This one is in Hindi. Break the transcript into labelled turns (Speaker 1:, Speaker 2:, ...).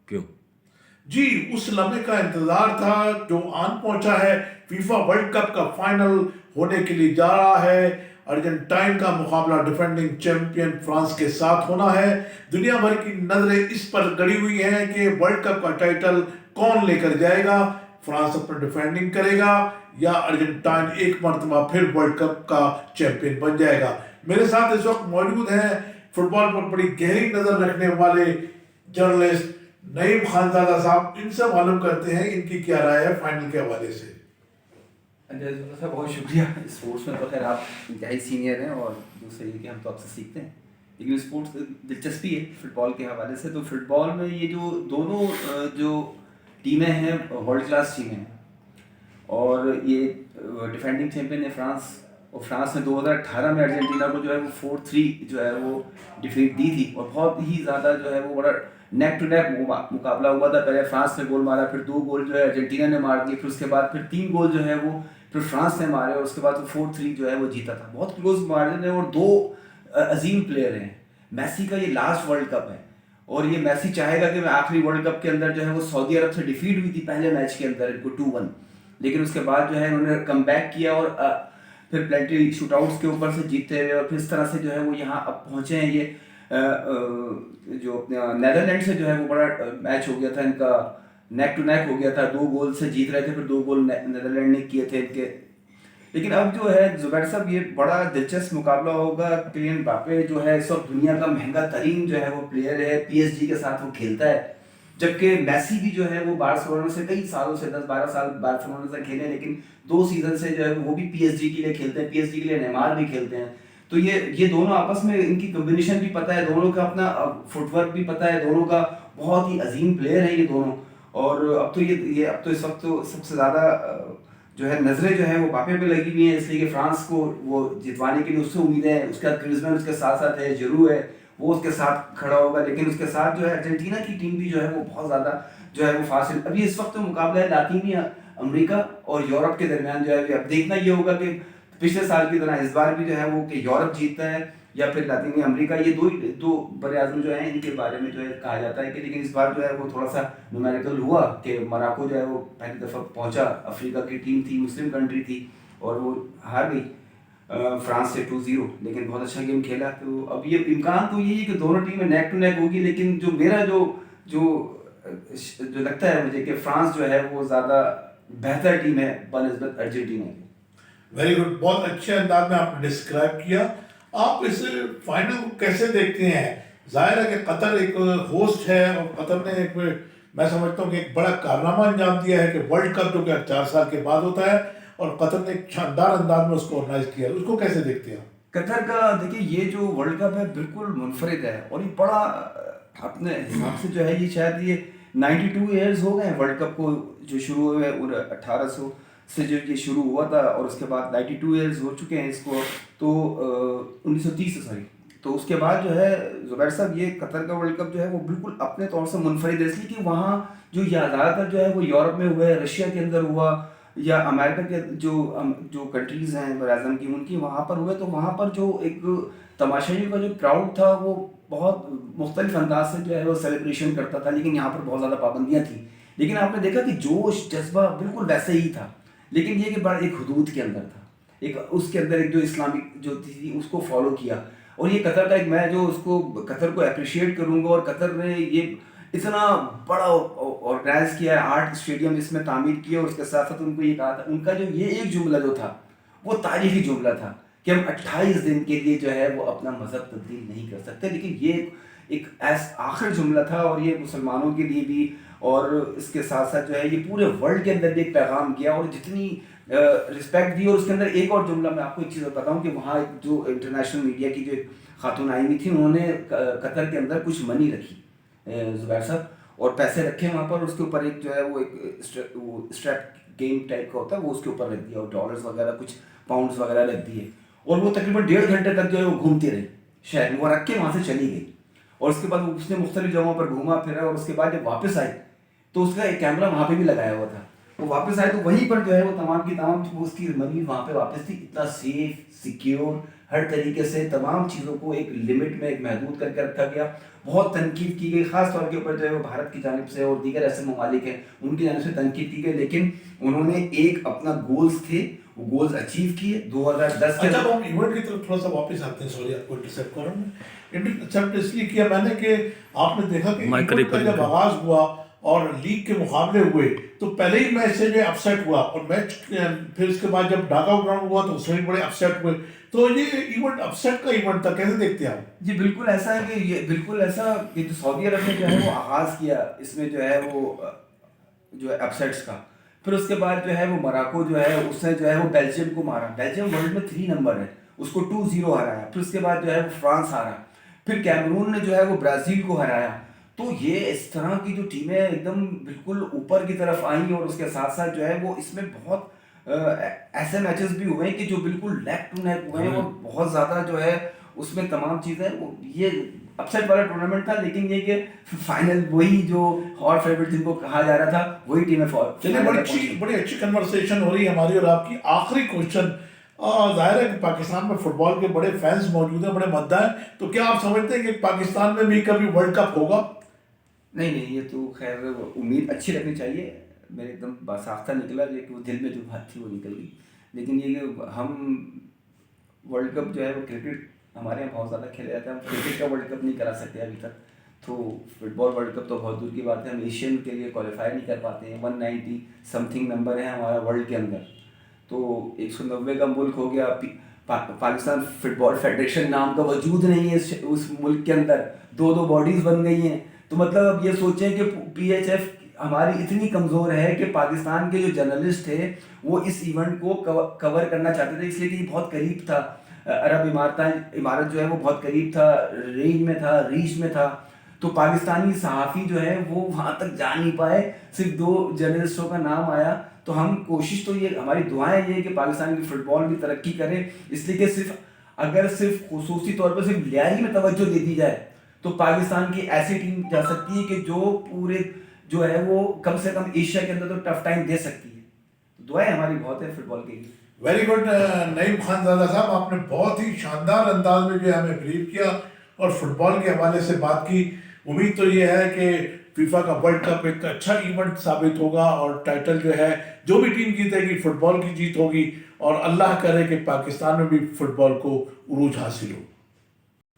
Speaker 1: क्यों?
Speaker 2: जी, उस लम्हे का इंतजार था जो आन पहुंचा है। फीफा वर्ल्ड कप का फाइनल होने के लिए जा रहा है। अर्जेंटाइन का मुकाबला डिफेंडिंग चैंपियन फ्रांस के साथ होना है। दुनिया भर की नजरें इस पर गड़ी हुई हैं कि वर्ल्ड कप का टाइटल कौन लेकर जाएगा। फ्रांस अपना डिफेंडिंग करेगा या अर्जेंटाइन एक मरतबा फिर वर्ल्ड कप का चैंपियन बन जाएगा। मेरे साथ इस वक्त मौजूद हैं फुटबॉल पर बड़ी गहरी नजर रखने वाले जर्नलिस्ट नईम खानजादा साहब। इनसे मालूम करते हैं इनकी क्या राय है फाइनल के हवाले से।
Speaker 3: अजय साहब बहुत शुक्रिया। स्पोर्ट्स में तो खैर आप इंतहाई सीनियर हैं और दूसरे ये कि हम तो आपसे सीखते हैं, लेकिन स्पोर्ट्स दिलचस्पी है फुटबॉल के हवाले से। तो फुटबॉल में ये जो दोनों जो टीमें हैं वर्ल्ड क्लास टीमें हैं, और ये डिफेंडिंग चैंपियन है फ्रांस, और फ्रांस ने 2018 में अर्जेंटीना को जो है वो 4-3 जो है वो डिफीट दी थी, और बहुत ही ज़्यादा जो है वो बड़ा नेक टू नेक मुकाबला हुआ था। पहले फ्रांस ने गोल मारा, फिर 2 गोल जो है अर्जेंटीना ने मार दिए, फिर उसके बाद फिर 3 गोल जो है वो फिर फ्रांस ने मारे, और उसके बाद वो 4-3 जो है वो जीता था। बहुत क्लोज मार्जिन है, और 2 अजीम प्लेयर हैं। मैसी का ये लास्ट वर्ल्ड कप है, और ये मैसी चाहेगा कि मैं आखिरी वर्ल्ड कप के अंदर जो है वो सऊदी अरब से डिफीट हुई थी पहले मैच के अंदर इनको 2-1, लेकिन उसके बाद जो है उन्होंने कम बैक किया और फिर प्लेंटी शूटआउट्स के ऊपर से जीतते हुए, और फिर इस तरह से जो है वो यहाँ अब पहुँचे हैं। ये जो अपने नेदरलैंड से जो है वो बड़ा मैच हो गया था इनका, नेक टू नेक हो गया था, 2 गोल से जीत रहे थे, फिर 2 गोल नेदरलैंड ने किए थे इनके। लेकिन अब जो है जुबैर साहब, ये बड़ा दिलचस्प मुकाबला होगा। किलियन एम्बापे जो है इस वक्त दुनिया का महंगा तरीन जो है वो प्लेयर है, पीएसजी के साथ वो खेलता है, जबकि मैसी भी जो है वो बार्सिलोना से कई सालों से 10-12 साल बार्सिलोना से खेले, लेकिन 2 सीजन से जो है वो भी पीएसजी के लिए खेलते हैं, पीएसजी के लिए नेमार भी खेलते हैं। तो ये दोनों आपस में इनकी कॉम्बिनेशन भी पता है, दोनों का अपना फुटवर्क भी पता है, दोनों का बहुत ही अजीम प्लेयर है ये दोनों। और अब तो ये अब तो इस वक्त तो सबसे ज़्यादा जो है नज़रें जो है वो बापे पे लगी हुई हैं, इसलिए कि फ्रांस को वो जितवाने के लिए उससे उम्मीदें हैं। उसका ग्रिजमान उसके साथ साथ है, जरूर है वो उसके साथ खड़ा होगा, लेकिन उसके साथ जो है अर्जेंटीना की टीम भी जो है वो बहुत ज़्यादा जो है वो फासिल। अभी इस वक्त तो मुकाबला है लातीनी अमेरिका और यूरोप के दरमियान जो है। अब देखना ये होगा कि पिछले साल की तरह इस बार भी जो है वो कि यूरोप जीतता है या फिर लातीनी अमेरिका। ये दो बड़े आजम जो है इनके बारे में जो है कहा जाता है कि, लेकिन इस बार जो है वो थोड़ा सा न्यूमेरिकल हुआ कि मोरक्को जो है वो पहली दफ़ा पहुंचा। अफ्रीका की टीम थी, मुस्लिम कंट्री थी, और वो हार गई फ्रांस से 2-0, लेकिन बहुत अच्छा गेम खेला। तो अब ये इम्कान तो यही है कि दोनों टीमें नेक टू नेक होगी, लेकिन जो मेरा जो जो लगता है मुझे कि फ्रांस जो है वो ज़्यादा बेहतर टीम है बनस्बत अर्जेंटीना की।
Speaker 2: वेरी गुड, बहुत अच्छे अंदाज में आपने डिस्क्राइब किया। आप इस फाइनल को कैसे देखते हैं? जाहिर है कि कतर एक होस्ट है और कतर ने एक, मैं समझता हूँ कि एक बड़ा कारनामा अंजाम दिया है कि वर्ल्ड कप जो कि 4 साल के बाद होता है, और कतर ने एक शानदार अंदाज में उसको ऑर्गेनाइज किया। उसको कैसे देखते हैं?
Speaker 3: कतर का देखिए, ये जो वर्ल्ड कप है बिल्कुल मुनफरिद है, और ये बड़ा अपने हिसाब से जो है ये शायद ये 92 ईयर्स हो गए वर्ल्ड कप को जो शुरू हुए, और 1800 से जो ये शुरू हुआ था, और उसके बाद 92 ईयर्स हो चुके हैं इसको। तो 1930 सॉरी। तो उसके बाद जो है जुबैर साहब, ये कतर का वर्ल्ड कप जो है वो बिल्कुल अपने तौर से मुनफरिद है, इसलिए कि वहाँ जो ज़्यादातर जो है वो यूरोप में हुआ है, रशिया के अंदर हुआ, या अमेरिका के जो कंट्रीज़ हैं बराज़म की उनकी वहाँ पर हुए। तो वहाँ पर जो एक तमाशाइयों का जो क्राउड था वो बहुत मुख्तलिफ अंदाज से जो है वो सेलिब्रेशन करता था, लेकिन यहाँ पर बहुत ज़्यादा पाबंदियाँ थी। लेकिन आपने देखा कि जोश जज्बा बिल्कुल वैसे ही था, लेकिन ये कि बड़ा एक हदूद के अंदर था, एक उसके अंदर एक जो इस्लामिक जो थी उसको फॉलो किया। और ये कतर का एक, मैं जो उसको कतर को अप्रिशिएट करूँगा, और कतर ने ये इतना बड़ा ऑर्गेनाइज किया है, 8 स्टेडियम इसमें तामीर किया, और उसके साथ साथ उनको ये कहा था, उनका जो ये एक जुमला जो था वो तारीखी जुमला था कि हम 28 दिन के लिए जो है वो अपना मज़हब तब्दील नहीं कर सकते। लेकिन ये एक आखिर जुमला था, और ये मुसलमानों के लिए भी, और इसके साथ साथ जो है ये पूरे वर्ल्ड के अंदर भी एक पैगाम किया, और जितनी रिस्पेक्ट दी। और उसके अंदर एक और जुमला मैं आपको एक चीज़ बताऊँ कि वहाँ जो इंटरनेशनल मीडिया की जो खातून आई हुई थी, उन्होंने कतर के अंदर कुछ मनी रखी जुबैर साहब, और पैसे रखे वहाँ पर। उसके ऊपर एक जो है वो एक स्ट्रैप गेम टाइप का होता है वो उसके ऊपर रख दिया, और डॉलर्स वगैरह कुछ पाउंड्स वगैरह रख दिए, और वो तकरीबन 1.5 घंटे तक जो है वो घूमती रही शहर में, वो रख के वहाँ से चली गई। और उसके बाद उसने मुख्तलिफ जगहों पर घूमा फिरा, और उसके बाद जब वापस आई तो उसका एक कैमरा वहाँ पे भी लगाया हुआ था। वो वापस आए तो वहीं पर जो है वो तमाम की तमाम उसकी मनी वहाँ पे वापस थी, इतना सेफ सिक्योर हर तरीके से तमाम चीज़ों को एक लिमिट में, एक महदूद करके रखा गया। बहुत तनकीद की गई, ख़ास तौर के ऊपर जो है वो भारत की जानिब से और दीगर ऐसे ममालिक हैं उनकी जानिब से तनकीद की गई, लेकिन उन्होंने एक अपना गोल्स थे, वो गोल्स अचीव किए 2010 के।
Speaker 2: अच्छा, अब हम इवेंट की तरफ थोड़ा सा वापस आते हैं, सॉरी आपको इंटरसेप्ट कर रहा हूँ मैं। इंटरसेप्ट इसलिए किया मैंने कि आपने देखा कि इवेंट का जब आगाज हुआ और लीग के मुकाबले हुए तो पहले ही मैच से जो अपसेट हुआ, और मैच फिर उसके बाद जब नॉकआउट राउंड हुआ तो उसमें भी बड़े अपसेट हुए। तो ये इवेंट अपसेट का इवेंट था, कैसे देखते हैं आप?
Speaker 3: जी बिल्कुल ऐसा है कि ये बिल्कुल ऐसा कि जो सऊदी अरब ने जो है वो आगाज़ किया इसमें जो है वो जो है अपसेट्स का, फिर उसके बाद जो है वो मोरक्को जो है उसने जो है वो बेल्जियम को मारा। बेल्जियम वर्ल्ड में 3 नंबर है, उसको 2-0 हराया। फिर उसके बाद जो है वो फ्रांस हारा। फिर कैमरून ने जो है वो ब्राज़ील को हराया। तो ये इस तरह की जो टीमें एकदम बिल्कुल ऊपर की तरफ आई, और उसके साथ साथ जो है वो इसमें बहुत ऐसे मैचेस भी हुए हैं कि जो बिल्कुल नेक टू नेक हुए हैं, और बहुत ज़्यादा जो है उसमें तमाम चीज़ें वो ये अपसेट वाला टूर्नामेंट था। लेकिन ये कि फाइनल वही जो हॉट फेवरेट जिनको कहा जा रहा था वही टीमें
Speaker 2: चलिए, बड़ी अच्छी कन्वर्सेशन हो रही है हमारी और आपकी। आखिरी क्वेश्चन, जाहिर है कि पाकिस्तान में फुटबॉल के बड़े फैंस मौजूद हैं, बड़े मद्दा हैं, तो क्या आप समझते हैं कि पाकिस्तान में भी कभी वर्ल्ड कप होगा?
Speaker 3: नहीं नहीं, ये तो खैर उम्मीद अच्छी रखनी चाहिए। मेरे एकदम बासाख्ता निकला कि वो दिल में जो बात थी वो निकल गई। लेकिन ये कि हम वर्ल्ड कप जो है वो क्रिकेट हमारे यहाँ बहुत ज़्यादा खेला जाता है, हम क्रिकेट का वर्ल्ड कप नहीं करा सकते अभी तक। तो फुटबॉल वर्ल्ड कप तो बहुत दूर की बात है, हम एशियन के लिए क्वालिफाई नहीं कर पाते हैं। 190 समथिंग नंबर है हमारा वर्ल्ड के अंदर, तो 190 का मुल्क हो गया। पाकिस्तान फुटबॉल फेडरेशन नाम का वजूद नहीं है उस मुल्क के अंदर, 2-2 बॉडीज़ बन गई हैं। तो मतलब अब ये सोचें कि PHF हमारी इतनी कमज़ोर है कि पाकिस्तान के जो जर्नलिस्ट थे वो इस इवेंट को कवर करना चाहते थे, इसलिए कि ये बहुत करीब था। अरब इमारत जो है वो बहुत करीब था, रेंज में था, रीच में था। तो पाकिस्तानी सहाफ़ी जो है वो वहाँ तक जा नहीं पाए, सिर्फ 2 जर्नलिस्टों का नाम आया। तो हम कोशिश तो ये, हमारी दुआएं ये कि पाकिस्तान की फ़ुटबॉल भी तरक्की करे, इसलिए कि सिर्फ खुसूसी तौर पर सिर्फ लियारी में तवज्जो दे दी जाए तो पाकिस्तान की ऐसी टीम जा सकती है कि जो पूरे जो है वो कम से कम एशिया के अंदर तो टफ टाइम दे सकती है। तो दुआएं हमारी बहुत है फुटबॉल के लिए।
Speaker 2: वेरी गुड नईम खानजादा साहब, आपने बहुत ही शानदार अंदाज में जो है हमें ब्रीफ किया और फुटबॉल के हवाले से बात की। उम्मीद तो ये है कि फीफा का वर्ल्ड कप एक अच्छा इवेंट साबित होगा और टाइटल जो है जो भी टीम जीतेगी फुटबॉल की जीत होगी, और अल्लाह करे कि पाकिस्तान में भी फुटबॉल को उरूज हासिल हो।